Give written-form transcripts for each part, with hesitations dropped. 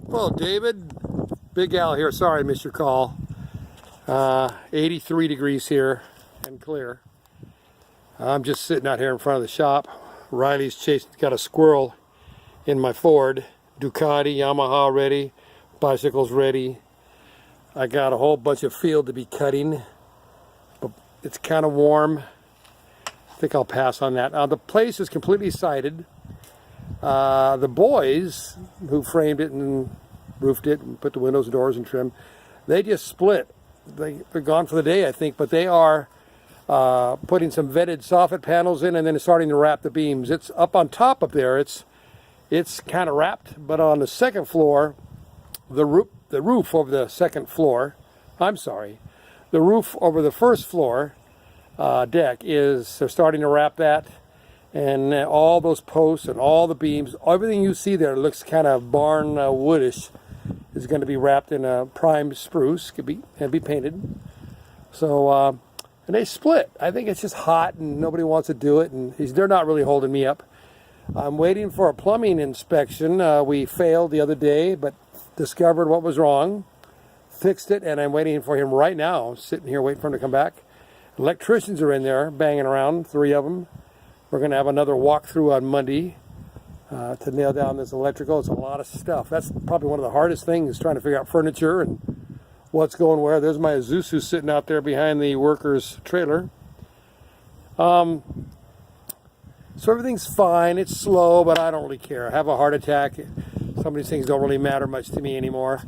Well, David, Big Al here. Sorry I missed your call. 83 degrees here and clear. I'm just sitting out here in front of the shop. Riley's got a squirrel in my Ford. Ducati, Yamaha ready. Bicycles ready. I got a whole bunch of field to be cutting. But it's kind of warm. I think I'll pass on that. The place is completely sided. The boys who framed it and roofed it and put the windows and doors and trim, they just split. They're gone for the day, I think, but they are putting some vetted soffit panels in and then starting to wrap the beams. It's up on top up there. It's kind of wrapped, but on the second floor, the roof over the second floor, the roof over the first floor deck they're starting to wrap that. And all those posts and all the beams, everything you see there looks kind of barn woodish, is going to be wrapped in a primed spruce, and be painted. So, and they split. I think it's just hot and nobody wants to do it, and they're not really holding me up. I'm waiting for a plumbing inspection. We failed the other day, but discovered what was wrong, fixed it, and I'm waiting for him right now, sitting here waiting for him to come back. Electricians are in there banging around, 3 of them. We're going to have another walkthrough on Monday to nail down this electrical. It's a lot of stuff. That's probably one of the hardest things, trying to figure out furniture and what's going where. There's my Isuzu sitting out there behind the worker's trailer. So everything's fine. It's slow, but I don't really care. I have a heart attack. Some of these things don't really matter much to me anymore.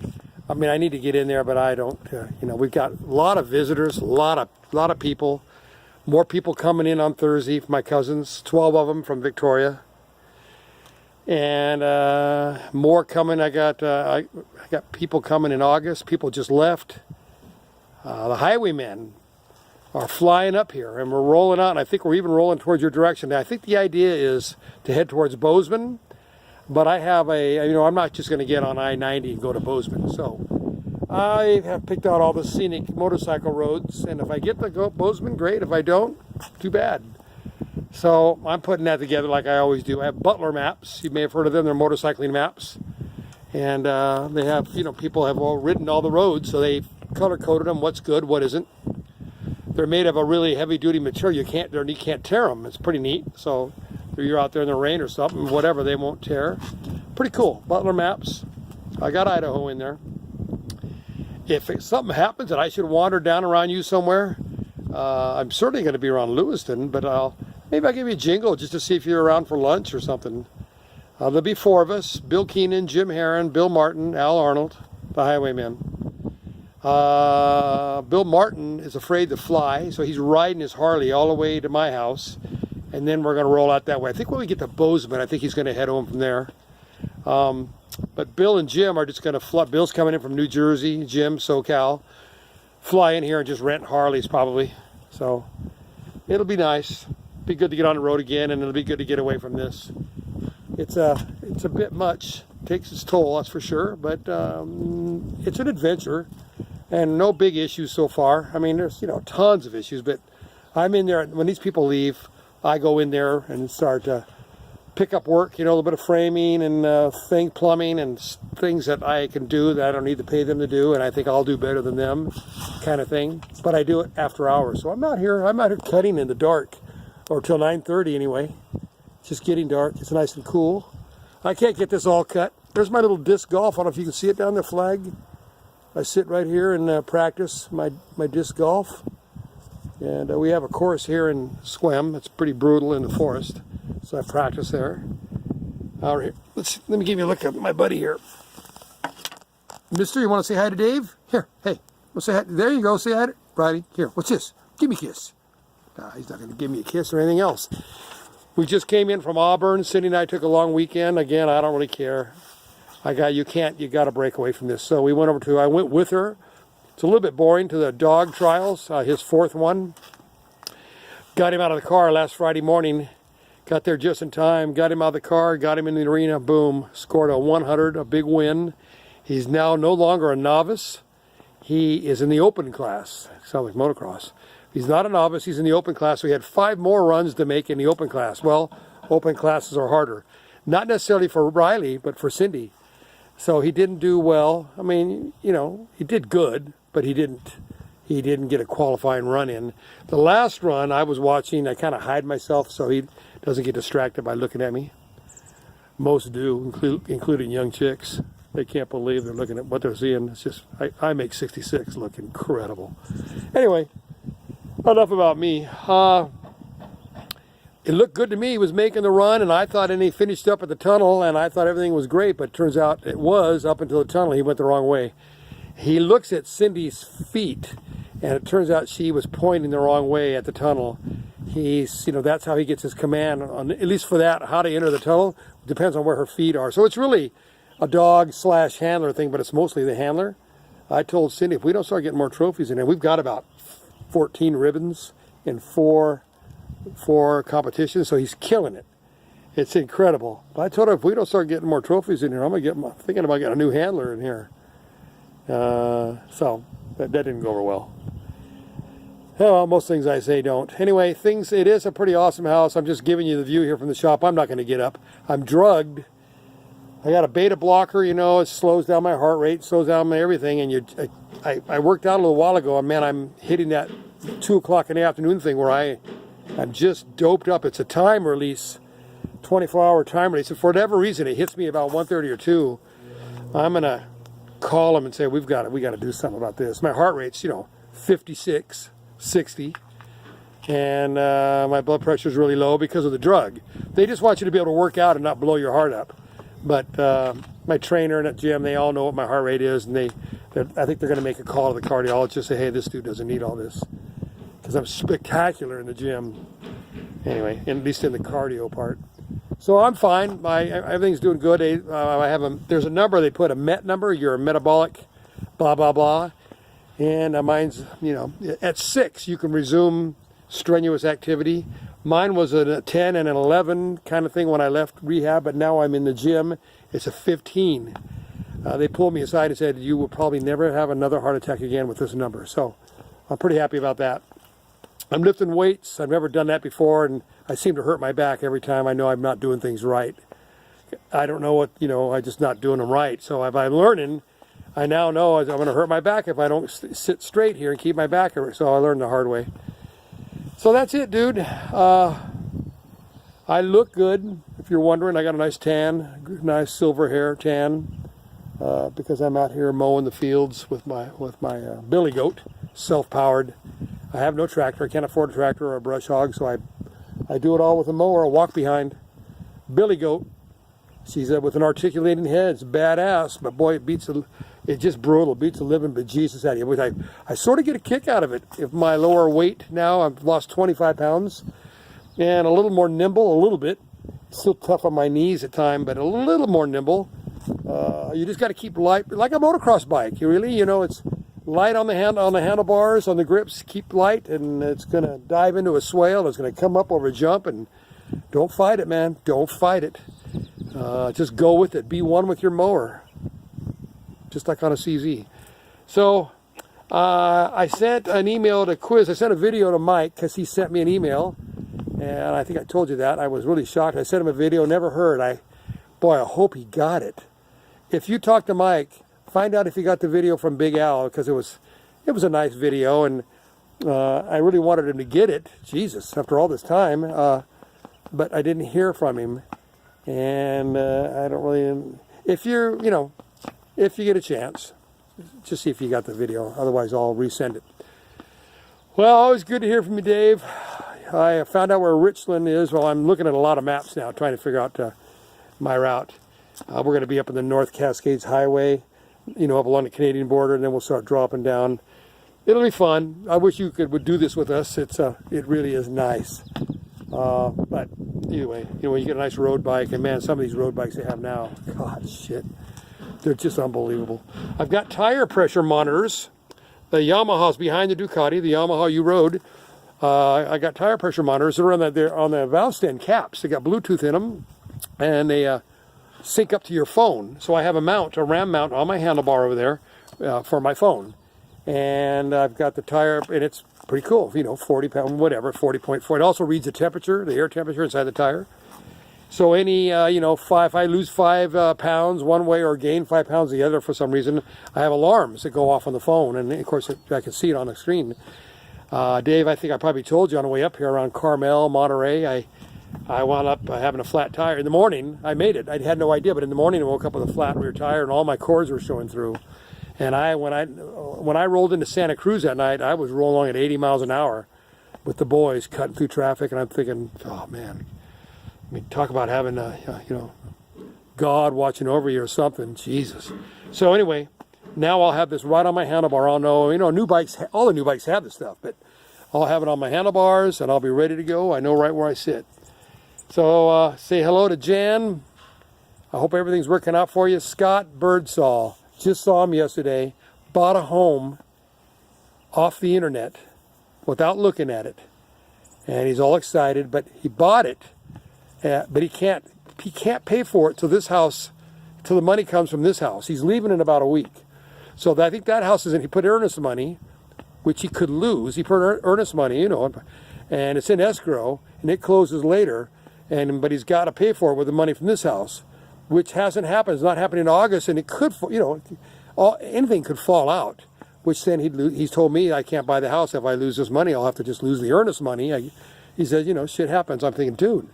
I mean, I need to get in there, but I don't. We've got a lot of visitors, a lot of people. More people coming in on Thursday, my cousins, 12 of them from Victoria. And more coming. I got people coming in August. People just left. The highwaymen are flying up here, and we're rolling out. And I think we're even rolling towards your direction. Now, I think the idea is to head towards Bozeman, but I have I'm not just going to get on I-90 and go to Bozeman. So I have picked out all the scenic motorcycle roads, and if I get to go Bozeman, great. If I don't, too bad. So I'm putting that together like I always do. I have Butler maps. You may have heard of them. They're motorcycling maps. And they have, people have all ridden all the roads, so they color-coded them, what's good, what isn't. They're made of a really heavy-duty material. You can't tear them. It's pretty neat. So if you're out there in the rain or something, whatever, they won't tear. Pretty cool. Butler maps. I got Idaho in there. If something happens and I should wander down around you somewhere, I'm certainly going to be around Lewiston, but maybe I'll give you a jingle just to see if you're around for lunch or something. There'll be 4 of us: Bill Keenan, Jim Heron, Bill Martin, Al Arnold, the highwayman. Bill Martin is afraid to fly, so he's riding his Harley all the way to my house, and then we're going to roll out that way. I think when we get to Bozeman, I think he's going to head home from there. But Bill and Jim are just going to fly. Bill's coming in from New Jersey, Jim, SoCal. Fly in here and just rent Harleys probably. So it'll be nice. Be good to get on the road again, and it'll be good to get away from this. It's a bit much. Takes its toll, that's for sure. But it's an adventure, and no big issues so far. I mean, there's tons of issues, but I'm in there. When these people leave, I go in there and start to pick up work, a little bit of framing and plumbing and things that I can do that I don't need to pay them to do, and I think I'll do better than them, kind of thing. But I do it after hours, so I'm out here cutting in the dark, or till 9:30 anyway. It's just getting dark. It's nice and cool. I can't get this all cut. There's my little disc golf. I don't know if you can see it down the flag. I sit right here and practice my disc golf. And we have a course here in Sequim. It's pretty brutal in the forest, so I practice there. All right, let me give you a look at my buddy here. Mister, you want to say hi to Dave? Here, hey, we'll say hi. There you go. Say hi to Bridie. Here, what's this? Give me a kiss. He's not going to give me a kiss or anything else. We just came in from Auburn. Cindy and I took a long weekend. Again, I don't really care. You got to break away from this. So I went with her. It's a little bit boring, to the dog trials, his 4th one. Got him out of the car last Friday morning. Got there just in time. Got him out of the car, got him in the arena. Boom. Scored a 100, a big win. He's now no longer a novice. He is in the open class. Sounds like motocross. He's not a novice. He's in the open class. So he had 5 more runs to make in the open class. Well, open classes are harder. Not necessarily for Riley, but for Cindy. So he didn't do well. I mean, you know, he did good, but he didn't get a qualifying run in. The last run I was watching, I kind of hide myself so he doesn't get distracted by looking at me. Most do, including young chicks. They can't believe they're looking at what they're seeing. It's just, I make 66 look incredible. Anyway, enough about me. It looked good to me. He was making the run, and I thought, and he finished up at the tunnel, and I thought everything was great, but it turns out it was up until the tunnel. He went the wrong way. He looks at Cindy's feet, and it turns out she was pointing the wrong way at the tunnel. He's, you know, that's how he gets his command, on, at least for that, how to enter the tunnel. Depends on where her feet are. So it's really a dog/handler thing, but it's mostly the handler. I told Cindy, if we don't start getting more trophies in there, we've got about 14 ribbons in four competitions, so he's killing it. It's incredible. But I told her, if we don't start getting more trophies in here, I'm thinking about getting a new handler in here. So that didn't go over well. Well, most things I say don't. Anyway, it is a pretty awesome house. I'm just giving you the view here from the shop. I'm not going to get up. I'm drugged. I got a beta blocker, you know, it slows down my heart rate, slows down my everything. And I worked out a little while ago, and man, I'm hitting that 2 o'clock in the afternoon thing where I'm just doped up. It's a time release, 24-hour time release. And for whatever reason, it hits me about 1:30 or 2. I'm going to call them and say, we got to do something about this. My heart rate's, you know, 56, 60. And my blood pressure is really low because of the drug. They just want you to be able to work out and not blow your heart up. But my trainer and at gym, they all know what my heart rate is, and I think they're going to make a call to the cardiologist, say, hey, this dude doesn't need all this, because I'm spectacular in the gym. Anyway, at least in the cardio part. So I'm fine. Everything's doing good. There's a number they put, a MET number. You're a metabolic, blah blah blah, and mine's, you know, at 6 you can resume strenuous activity. Mine was a 10 and an 11 kind of thing when I left rehab, but now I'm in the gym. It's a 15. They pulled me aside and said, you will probably never have another heart attack again with this number. So I'm pretty happy about that. I'm lifting weights. I've never done that before, and I seem to hurt my back every time. I know I'm not doing things right. I don't know what, you know, I'm just not doing them right. So if I'm learning, I now know I'm going to hurt my back if I don't sit straight here and keep my back. So I learned the hard way. So that's it, dude. I look good. If you're wondering, I got a nice tan, nice silver hair tan, because I'm out here mowing the fields with my billy goat, self-powered. I have no tractor. I can't afford a tractor or a brush hog, so I do it all with a mower, a walk behind. Billy goat. She's with an articulating head. It's badass, but boy, it's just brutal. It beats the living bejesus out of you. I sort of get a kick out of it. If my lower weight now, I've lost 25 pounds, and a little more nimble, a little bit. Still tough on my knees at times, but a little more nimble. You just got to keep light, like a motocross bike. You know, it's light on the handlebars, on the grips. Keep light, and it's going to dive into a swale. It's going to come up over a jump, and don't fight it, man. Don't fight it. Just go with it. Be one with your mower. Just like on a CZ. So I sent an email to Quiz. I sent a video to Mike because he sent me an email, and I think I told you that. I was really shocked. I sent him a video, never heard. I hope he got it. If you talk to Mike, find out if he got the video from Big Al, because it was a nice video, and I really wanted him to get it. Jesus, after all this time, but I didn't hear from him, and I don't really. If you get a chance, just see if you got the video. Otherwise, I'll resend it. Well, always good to hear from you, Dave. I found out where Richland is. Well, I'm looking at a lot of maps now, trying to figure out my route. We're going to be up in the North Cascades Highway, you know, up along the Canadian border, and then we'll start dropping down. It'll be fun. I wish you would do this with us. It really is nice. But anyway, you know, when you get a nice road bike, and man, some of these road bikes they have now, God, shit. They're just unbelievable. I've got tire pressure monitors. The Yamaha's behind the Ducati, the Yamaha you rode. I got tire pressure monitors. They're on the valve stand caps. They got Bluetooth in them, and they sync up to your phone. So I have a RAM mount on my handlebar over there for my phone. And I've got the tire, and it's pretty cool. You know, 40 pound, whatever, 40.4. It also reads the temperature, the air temperature inside the tire. So any, if I lose 5 pounds one way or gain 5 pounds the other for some reason, I have alarms that go off on the phone, and of course I can see it on the screen. Dave, I think I probably told you on the way up here around Carmel, Monterey, I wound up having a flat tire. In the morning, I made it. I had no idea, but in the morning I woke up with a flat rear tire and all my cords were showing through. And when I rolled into Santa Cruz that night, I was rolling along at 80 miles an hour with the boys cutting through traffic, and I'm thinking, oh man, I mean, talk about having God watching over you or something, Jesus. So anyway, now I'll have this right on my handlebar. I'll know, new bikes, all the new bikes have this stuff, but I'll have it on my handlebars and I'll be ready to go. I know right where I sit. So say hello to Jan. I hope everything's working out for you. Scott Birdsall, just saw him yesterday, bought a home off the internet without looking at it. And he's all excited, but he bought it, but he can't pay for it till the money comes from this house. He's leaving in about a week. So I think that house he put earnest money, which he could lose. He put earnest money, and it's in escrow, and it closes later. But he's got to pay for it with the money from this house, which hasn't happened. It's not happening in August, and it could, anything could fall out. Which then he's told me I can't buy the house if I lose this money. I'll have to just lose the earnest money. He says, shit happens. I'm thinking, dude,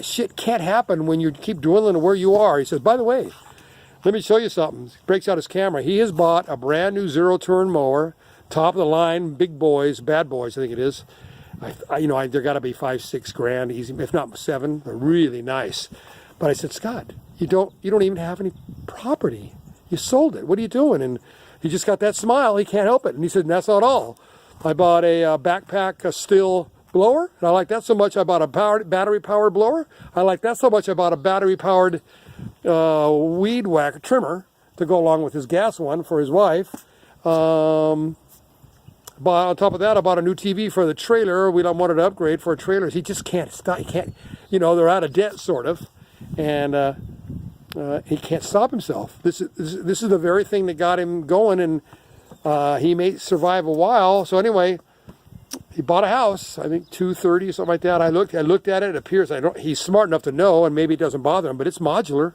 shit can't happen when you keep dwelling where you are. He says, by the way, let me show you something. He breaks out his camera. He has bought a brand new zero-turn mower, top of the line, big boys, bad boys, I think it is. They're got to be $5-6 grand, easy, if not 7. They're really nice. But I said, Scott, you don't even have any property. You sold it. What are you doing? And he just got that smile. He can't help it. And he said, that's not all. I bought a backpack, a still blower, and I like that so much I bought a battery-powered blower. I like that so much I bought a battery-powered weed whacker trimmer to go along with his gas one for his wife. But on top of that, I bought a new TV for the trailer. We don't wanted to upgrade for trailers. He just can't stop. He can't, they're out of debt, sort of. And he can't stop himself. This is the very thing that got him going, and he may survive a while. So anyway, he bought a house, I think 230, something like that. I looked at it. It appears he's smart enough to know, and maybe it doesn't bother him, but it's modular.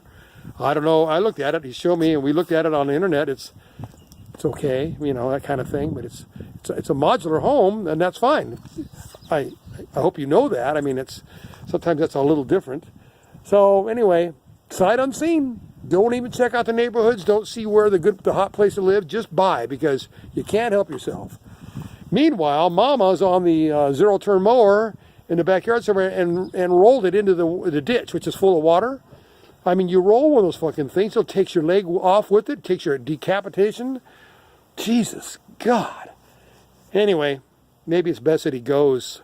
I don't know. I looked at it. He showed me, and we looked at it on the internet. It's okay, that kind of thing. But it's a modular home, and that's fine. I hope you know that. I mean, sometimes that's a little different. So anyway, sight unseen. Don't even check out the neighborhoods. Don't see where the hot place to live. Just buy, because you can't help yourself. Meanwhile, Mama's on the zero-turn mower in the backyard somewhere and rolled it into the ditch, which is full of water. I mean, you roll one of those fucking things, it'll take your leg off with it, takes your decapitation. Jesus, God. Anyway, maybe it's best that he goes.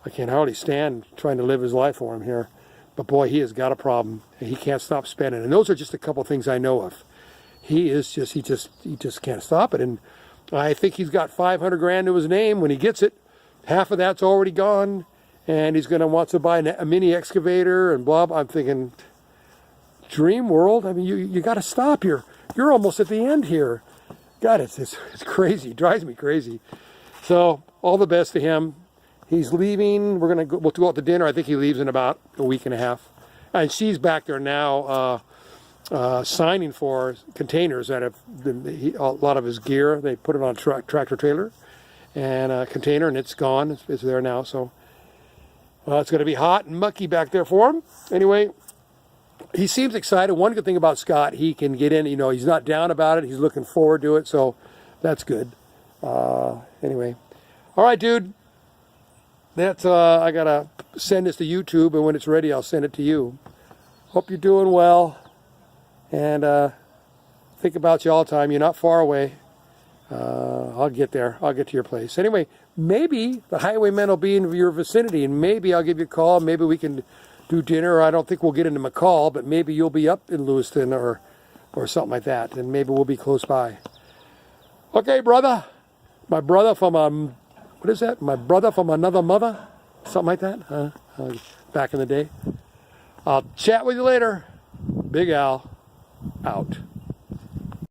I can hardly stand trying to live his life for him here. But boy, he has got a problem. He can't stop spending. And those are just a couple things I know of. He just can't stop it. And I think he's got 500 grand to his name when he gets it. Half of that's already gone. And he's going to want to buy a mini excavator and blah, blah. I'm thinking, dream world? I mean, you got to stop. You're almost at the end here. God, it's crazy. It drives me crazy. So all the best to him. He's leaving. We'll go out to dinner. I think he leaves in about a week and a half. And she's back there now signing for containers that have a lot of his gear. They put it on a tractor trailer and a container, and it's gone. It's there now. So it's going to be hot and mucky back there for him. Anyway, he seems excited. One good thing about Scott, he can get in. He's not down about it. He's looking forward to it. So that's good. Anyway. All right, dude. That's I gotta send this to YouTube, and when it's ready, I'll send it to you. Hope you're doing well, and think about you all the time. You're not far away. I'll get there. I'll get to your place. Anyway, maybe the highwaymen will be in your vicinity, and maybe I'll give you a call. Maybe we can do dinner. I don't think we'll get into McCall, but maybe you'll be up in Lewiston or something like that, and maybe we'll be close by. Okay, brother. My brother from what is that? My brother from another mother? Something like that? Back in the day. I'll chat with you later. Big Al, out.